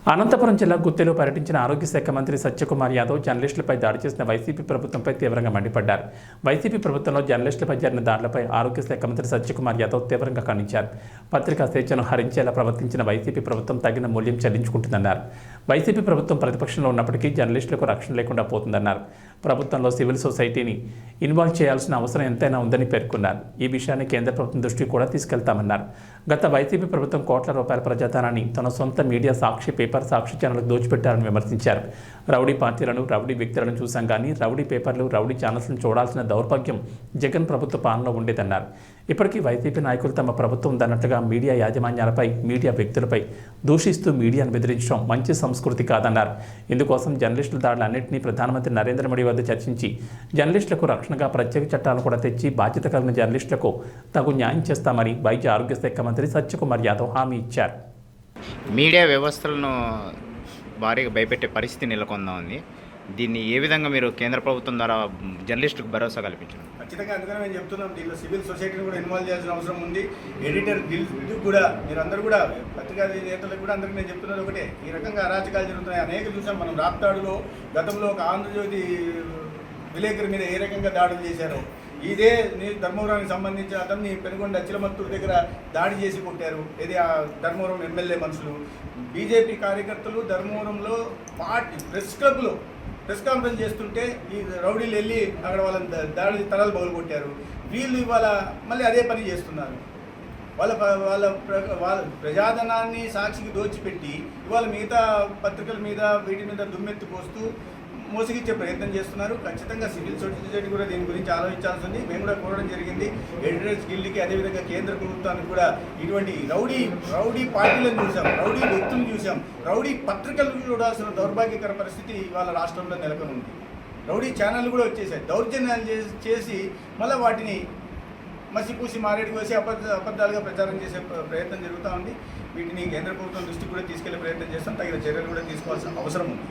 అనంతపురం జిల్లా గుత్తెలో పర్యటించిన ఆరోగ్య శాఖ మంత్రి సత్యకుమార్ యాదవ్ జర్నలిస్టులపై దాడి చేసిన వైసీపీ ప్రభుత్వంపై తీవ్రంగా మండిపడ్డారు. వైసీపీ ప్రభుత్వంలో జర్నలిస్టులపై జరిగిన దాడులపై ఆరోగ్య శాఖ మంత్రి సత్యకుమార్ యాదవ్ తీవ్రంగా ఖండించారు. పత్రికా స్వేచ్ఛను హరించేలా ప్రవర్తించిన వైసీపీ ప్రభుత్వం తగిన మూల్యం చెల్లించుకుంటుందన్నారు. వైసీపీ ప్రభుత్వం ప్రతిపక్షంలో ఉన్నప్పటికీ జర్నలిస్టులకు రక్షణ లేకుండా పోతుందన్నారు. ప్రభుత్వంలో సివిల్ సొసైటీని ఇన్వాల్వ్ చేయాల్సిన అవసరం ఎంతైనా ఉందని పేర్కొన్నారు. ఈ విషయాన్ని కేంద్ర ప్రభుత్వం దృష్టికి కూడా తీసుకెళ్తామన్నారు. గత వైసీపీ ప్రభుత్వం కోట్ల రూపాయల ప్రజాధనాన్ని తన సొంత మీడియా సాక్షి పేపర్ సాక్షి ఛానళ్లకు దోచిపెట్టారని విమర్శించారు. రౌడీ పార్టీలను రౌడీ వ్యక్తులను చూసాం కానీ రౌడీ పేపర్లు రౌడీ ఛానల్స్ను చూడాల్సిన దౌర్భాగ్యం జగన్ ప్రభుత్వ పాలనలో ఉండేదన్నారు. ఇప్పటికీ వైసీపీ నాయకులు తమ ప్రభుత్వం ఉందన్నట్లుగా మీడియా యాజమాన్యాలపై మీడియా వ్యక్తులపై దూషిస్తూ మీడియాను బెదిరించడం మంచి సంస్కృతి కాదన్నారు. ఇందుకోసం జర్నలిస్టుల దాడులన్నింటినీ ప్రధానమంత్రి నరేంద్ర మోడీ వద్ద చర్చించి జర్నలిస్టులకు రక్షణగా ప్రత్యేక చట్టాలను కూడా తెచ్చి బాధ్యత కలిగిన జర్నలిస్టులకు తగు న్యాయం చేస్తామని వైద్య ఆరోగ్య శాఖ మంత్రి సత్యకుమార్ యాదవ్ హామీ ఇచ్చారు. మీడియా వ్యవస్థలను భారీగా భయపెట్టే పరిస్థితి నెలకొందా ఉంది. దీన్ని ఏ విధంగా మీరు కేంద్ర ప్రభుత్వం ద్వారా జర్నలిస్టులకు భరోసా కల్పించారు? ఖచ్చితంగా అందుకనే మేము చెప్తున్నాం, దీనిలో సివిల్ సొసైటీని కూడా ఇన్వాల్వ్ చేయాల్సిన అవసరం ఉంది. ఎడిటర్ గిల్డ్ కూడా మీరందరూ కూడా పత్రికా నేతలకు కూడా అందరికీ నేను చెప్తున్నది ఒకటే, ఈ రకంగా అరాచకాలు జరుగుతున్నాయి. అనేక చూసాం మనం. రాప్తాడులో గతంలో ఒక ఆంధ్రజ్యోతి విలేకరి మీద ఏ రకంగా దాడులు చేశారో, ఇదే ధర్మవరానికి సంబంధించిన అతన్ని పెనుగొండ అచ్చిలమత్తూరు దగ్గర దాడి చేసి కొట్టారు. ఇది ఆ ధర్మవరం ఎమ్మెల్యే మనుషులు. బీజేపీ కార్యకర్తలు ధర్మవరంలో ప్రెస్ క్లబ్లో ప్రెస్ కాన్ఫరెన్స్ చేస్తుంటే ఈ రౌడీలు వెళ్ళి అక్కడ వాళ్ళని దాడి తలలు బౌలు కొట్టారు. వీళ్ళు ఇవాళ మళ్ళీ అదే పని చేస్తున్నారు. వాళ్ళ ప్రజాధనాన్ని సాక్షికి దోచిపెట్టి ఇవాళ మిగతా పత్రికల మీద వీటి మీద దుమ్మెత్తి పోస్తూ మోసగిచ్చే ప్రయత్నం చేస్తున్నారు. ఖచ్చితంగా సివిల్ సొసైటీ కూడా దీని గురించి ఆలోచించాల్సి ఉంది. మేము కూడా కోరడం జరిగింది ఎడిటర్స్ గిల్డ్కి, అదేవిధంగా కేంద్ర ప్రభుత్వానికి కూడా. ఇటువంటి రౌడీ పార్టీలను చూసాం, రౌడీ వ్యక్తులను చూసాం, రౌడీ పత్రికలను చూడాల్సిన దౌర్భాగ్యకర పరిస్థితి ఇవాళ రాష్ట్రంలో నెలకొని ఉంది. రౌడీ ఛానళ్ళు కూడా వచ్చేసాయి. దౌర్జన్యాలు చేసి మళ్ళీ వాటిని మసిపూసి మారేడుకు వేసి అబద్ధాలుగా ప్రచారం చేసే ప్రయత్నం జరుగుతూ ఉంది. వీటిని కేంద్ర ప్రభుత్వం దృష్టికి కూడా తీసుకెళ్లే ప్రయత్నం చేస్తాం. తగిన చర్యలు కూడా తీసుకోవాల్సిన అవసరం ఉంది.